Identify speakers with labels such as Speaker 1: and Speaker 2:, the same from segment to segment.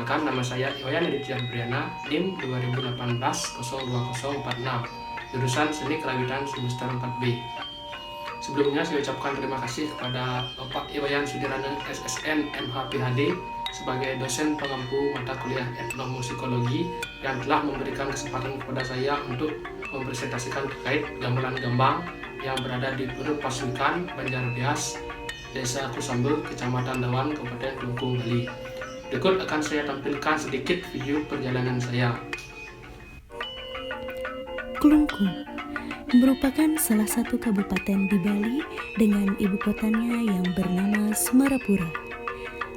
Speaker 1: Perkenalkan, nama saya Iwayan Aditya Briana, NIM 2018-02046, jurusan Seni Kerawitan semester 4B. Sebelumnya saya ucapkan terima kasih kepada Bapak Iwayan Sudirana SSN MH-PhD sebagai dosen pengampu mata kuliah etnomusikologi yang telah memberikan kesempatan kepada saya untuk mempresentasikan terkait gamelan gambang yang berada di Purut Pasukan, Banjarbias, Desa Kusambel, Kecamatan Dawan, Kabupaten Kelungkung, Bali. Berikut akan saya tampilkan sedikit video perjalanan saya.
Speaker 2: Kelungkung merupakan salah satu kabupaten di Bali dengan ibu kotanya yang bernama Semarapura.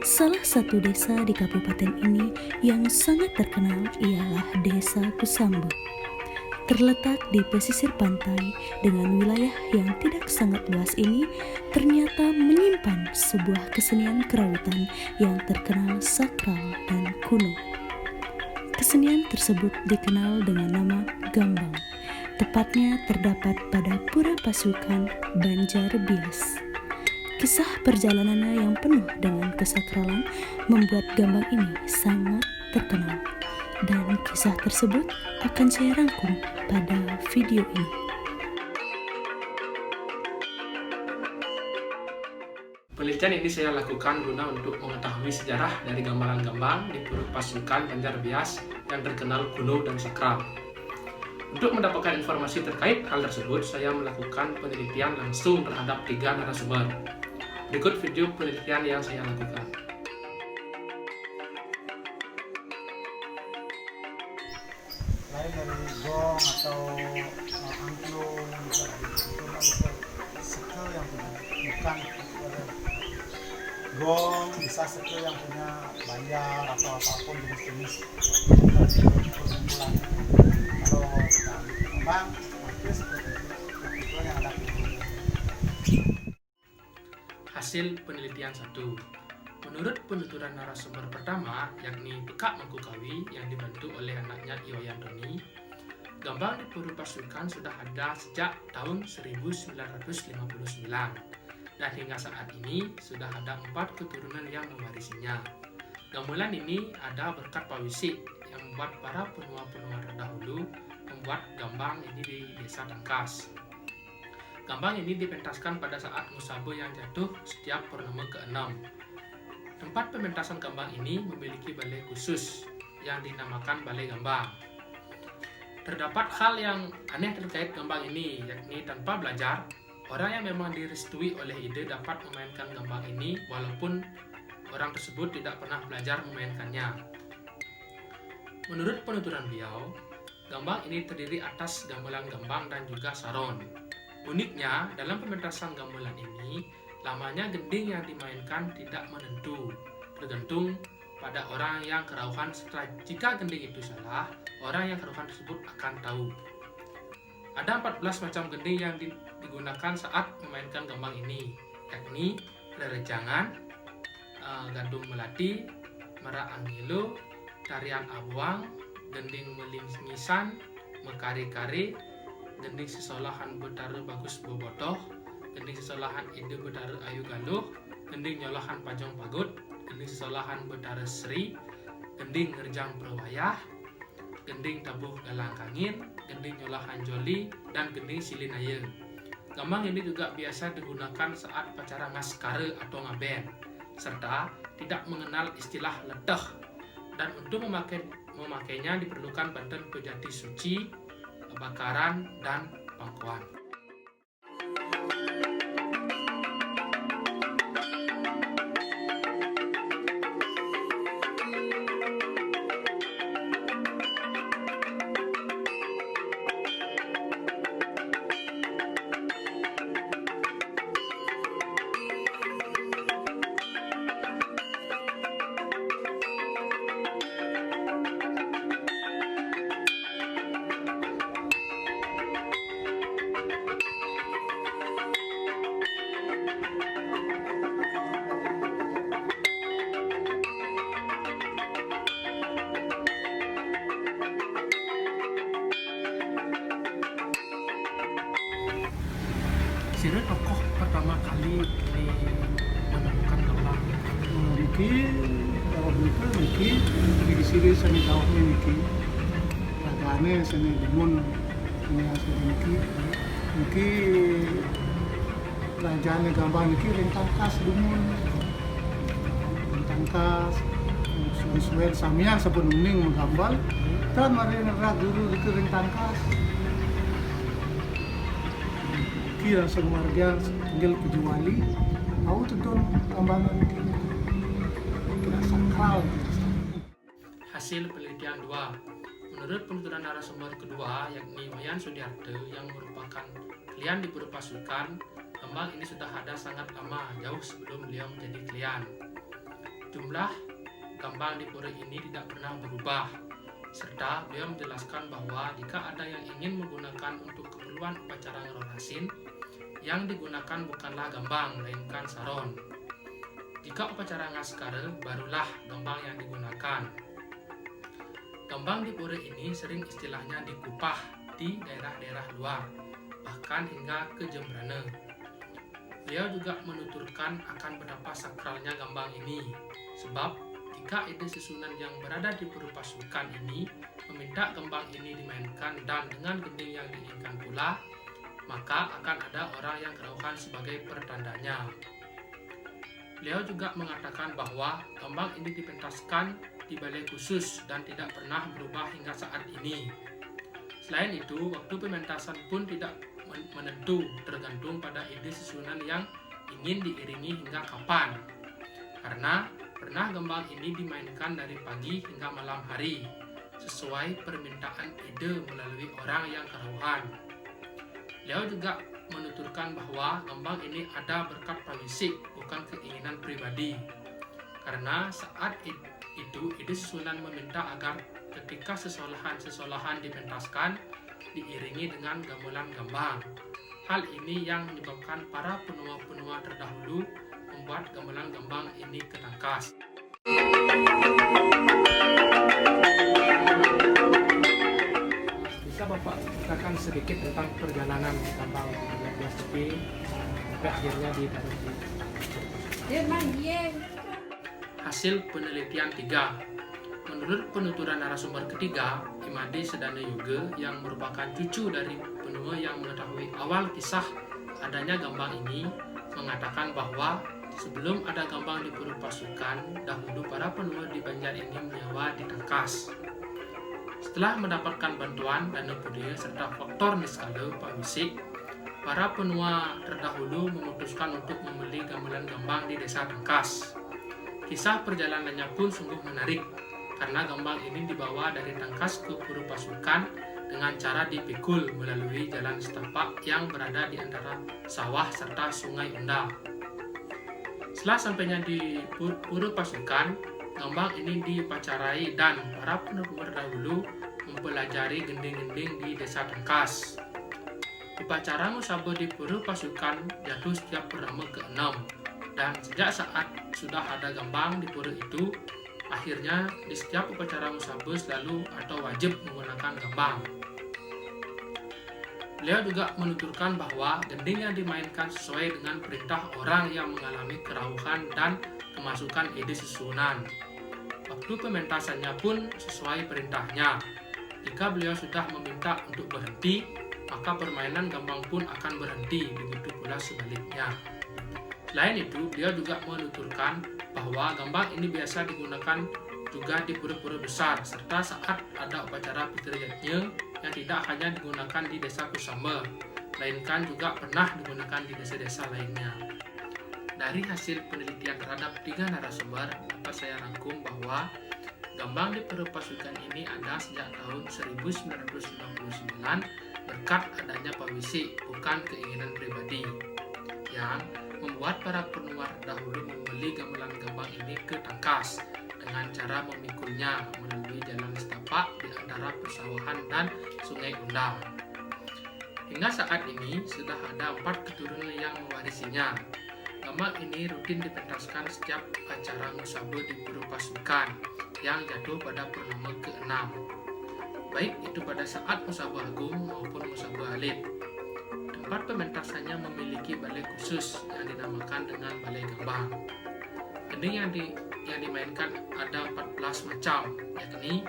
Speaker 2: Salah satu desa di kabupaten ini yang sangat terkenal ialah Desa Kusambel. Terletak di pesisir pantai dengan wilayah yang tidak sangat luas ini ternyata menyimpan sebuah kesenian kerawitan yang terkenal sakral dan kuno. Kesenian tersebut dikenal dengan nama gambang. Tepatnya terdapat pada Pura Pasukan, Banjarbias. Kisah perjalanannya yang penuh dengan kesakralan membuat gambang ini sangat terkenal. Dan kisah tersebut akan saya rangkum pada video ini.
Speaker 1: Penelitian ini saya lakukan guna untuk mengetahui sejarah dari gamelan gambang di Purut Pasukan Banjarbias yang terkenal kuno dan sakral. Untuk mendapatkan informasi terkait hal tersebut, saya melakukan penelitian langsung terhadap 3 narasumber. Berikut video penelitian yang saya lakukan.
Speaker 3: Lain dari gong atau angklung, bisa sekel yang punya, bukan gong, bisa sekel yang punya banjar atau apapun jenis-jenis perkumpulan. Kalau gambang, itu seperti itu yang ada.
Speaker 1: Hasil penelitian 1. Menurut penuturan narasumber pertama, yakni Pekak Mangkukawi yang dibantu oleh anaknya Iwayan Doni, gambang di Purut Pasukan sudah ada sejak tahun 1959 dan hingga saat ini sudah ada 4 keturunan yang mewarisinya. Gamelan ini ada berkat Pak Wisik yang membuat para penua-penua terdahulu membuat gambang ini di Desa Tangkas. Gambang ini dipentaskan pada saat Musabo yang jatuh setiap purnama ke-6. Tempat pementasan gambang ini memiliki balai khusus yang dinamakan Balai Gambang. Terdapat hal yang aneh terkait gambang ini, yakni tanpa belajar, orang yang memang direstui oleh ide dapat memainkan gambang ini walaupun orang tersebut tidak pernah belajar memainkannya. Menurut penuturan beliau, gambang ini terdiri atas gamelan gambang dan juga saron. Uniknya, dalam pementasan gamelan ini, lamanya gending yang dimainkan tidak menentu, tergantung pada orang yang kerauhan. Setelah jika gending itu salah, orang yang kerauhan tersebut akan tahu. Ada 14 macam gending yang digunakan saat memainkan gambang ini, yakni rerejangan, gandung melati, merak angelo, tarian abuang, gending melingisan, mekari-kari, gending sesolahan betara bagus bobotoh, gending sesolahan ide betara ayu galuh, gending nyolahan pajong pagut, gending sesolahan betara sri, gending ngerjang perwayah, gending tabuh galang kangin, gending nyolahan joli, dan gending silinaya. Gambang ini juga biasa digunakan saat upacara ngaskare atau ngaben, serta tidak mengenal istilah ledeh, dan untuk memakainya diperlukan bantuan pejati suci, bakaran, dan pangkuan. Sirih tokoh pertama kali menemukan gambang
Speaker 3: Di niki kalau begitu niki di sini seni daunnya niki lagane seni limun ini asli niki rajane gambar niki rentang kas limun rentang kas sesuai samian sepenuhnya menggambar dan mari ngerak dulu di rentang kas niki langsung marga tinggal kejuali mau tonton gambaran niki kira sakral.
Speaker 1: Hasil penelitian 2. Menurut penuturan narasumber kedua, yakni Wayan Sudiarte yang merupakan klien di Pura Pasukan, kembang ini sudah ada sangat lama, jauh sebelum beliau menjadi klien. Jumlah kembang di pura ini tidak pernah berubah, serta beliau menjelaskan bahwa jika ada yang ingin menggunakan untuk keperluan upacara ngerorasin, yang digunakan bukanlah gambang, melainkan saron. Jika upacara ngaskara, barulah gambang yang digunakan. Gambang di pura ini sering istilahnya dikupah di daerah-daerah luar, bahkan hingga ke Jembrana. Beliau juga menuturkan akan betapa sakralnya gambang ini, sebab jika ide susunan yang berada di Pura Pasukan ini meminta gambang ini dimainkan dan dengan gending yang diinginkan pula, maka akan ada orang yang kerauhan sebagai pertandanya. Beliau juga mengatakan bahwa gambang ini dipentaskan di balai khusus dan tidak pernah berubah hingga saat ini. Selain itu, waktu pementasan pun tidak menentu, tergantung pada ide susunan yang ingin diiringi hingga kapan. Karena pernah gambang ini dimainkan dari pagi hingga malam hari, sesuai permintaan ide melalui orang yang kerauhan. Beliau juga menuturkan bahwa gambang ini ada berkat pawisik, bukan keinginan pribadi. Karena saat itu ide susunan meminta agar ketika sesolahan dipentaskan diiringi dengan gamelan gambang. Hal ini yang menyebabkan para penua-penua terdahulu membuat gamelan gambang ini ketangkas. Bisa Bapak ceritakan sedikit tentang perjalanan gambang di STP sampai akhirnya di Daruji? Hasil penelitian 3. Menurut penuturan narasumber ketiga, Imade Sedana Yoga yang merupakan cucu dari penua yang mengetahui awal kisah adanya gambang ini, mengatakan bahwa sebelum ada gambang di Pura Pasukan, dahulu para penua di Banjar ini menyewa di Tangkas. Setelah mendapatkan bantuan dana budaya serta faktor niskala pawisik, para penua terdahulu memutuskan untuk membeli gamelan gambang di desa Tangkas. Kisah perjalanannya pun sungguh menarik, karena gambang ini dibawa dari Tangkas ke Pura Pasukan dengan cara dipikul melalui jalan setapak yang berada di antara sawah serta sungai Unda. Setelah sampainya di Pura Pasukan, gambang ini diupacarai dan para penua terdahulu mempelajari gending-gending di desa Tangkas. Upacara musabah di Pura Pasukan jatuh setiap purnama ke-6, dan sejak saat sudah ada gambang di pura itu, akhirnya di setiap upacara musabah selalu atau wajib menggunakan gambang. Beliau juga menuturkan bahwa gending yang dimainkan sesuai dengan perintah orang yang mengalami kerauhan dan kemasukan ide susunan. Waktu pementasannya pun sesuai perintahnya. Jika beliau sudah meminta untuk berhenti, maka permainan gambang pun akan berhenti, begitu pula sebaliknya. Selain itu, beliau juga menuturkan bahwa gambang ini biasa digunakan juga di pura-pura besar, serta saat ada upacara pitriyatnya yang tidak hanya digunakan di desa Kusamba, melainkan juga pernah digunakan di desa-desa lainnya. Dari hasil penelitian terhadap 3 narasumber, dapat saya rangkum bahwa gambang di Pura Pasukan ini ada sejak tahun 1999 berkat adanya pawisik, bukan keinginan pribadi, yang membuat para penua dahulu membeli gamelan gambang ini ke Tangkas dengan cara memikulnya melalui jalan setapak di antara persawahan dan sungai Unda. Hingga saat ini sudah ada 4 keturunan yang mewarisinya. Gambang ini rutin dipentaskan setiap acara musabah di Pura Pasukan yang jatuh pada purnama ke-6, baik itu pada saat musabah agung maupun musabah alit. Tempat pementasannya memiliki balai khusus yang dinamakan dengan balai gambang. Gending yang yang dimainkan ada 14 macam, yakni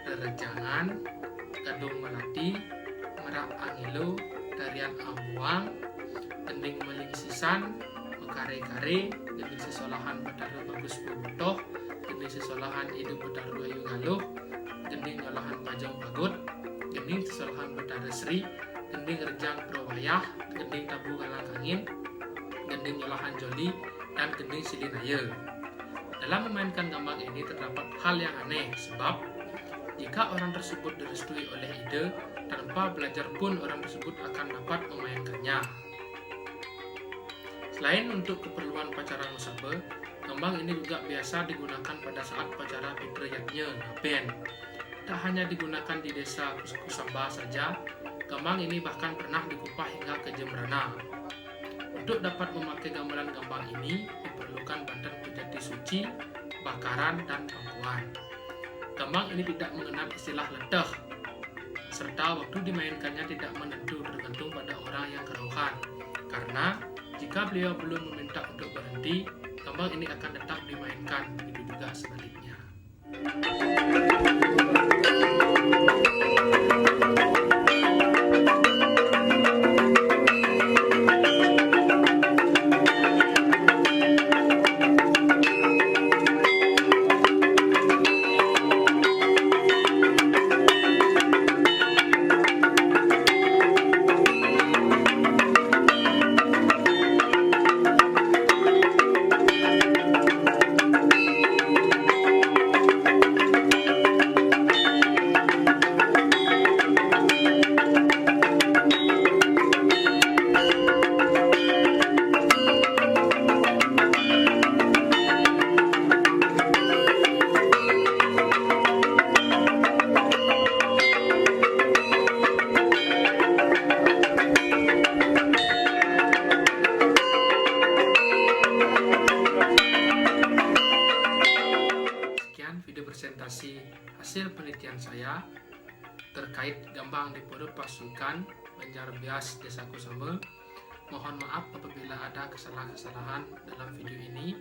Speaker 1: rerejangan, gadung melati, merak angilo, tarian ambuang, gending meling sisan, mekare-kare, gending sesolahan betaru bagus bobotoh, gending sesolahan hidup betaru ayu galuh, gending nyolahan pajang bagut, gending sesolahan betaru sri, gending rejang prowayah, gending tabu galang angin, gending nyolahan joli, dan gending silinaya. Dalam memainkan gambang ini terdapat hal yang aneh, sebab jika orang tersebut direstui oleh ide, tanpa belajar pun orang tersebut akan dapat memainkannya. Selain untuk keperluan pacara musabe, gambang ini juga biasa digunakan pada saat pacara fitriyatnya ngaben. Tak hanya digunakan di desa Kusamba saja, gambang ini bahkan pernah dikupah hingga ke Jembrana. Untuk dapat memakai gamelan gambang ini, diperlukan badan pejati suci, bakaran, dan pangkuan. Gambang ini tidak mengenal istilah leteh, serta waktu dimainkannya tidak menentu tergantung pada orang yang kerohan. Karena jika beliau belum meminta untuk berhenti, gambang ini akan tetap dimainkan, begitu juga sebaliknya. Presentasi hasil penelitian saya terkait gambang di Pura Pasukan Banjar Bias Desa Kusamba. Mohon maaf apabila ada kesalahan-kesalahan dalam video ini.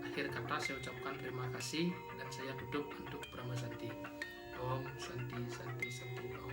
Speaker 1: Akhir kata saya ucapkan terima kasih dan saya tutup untuk Brahma Santi. Om Santi Santi Santi Om.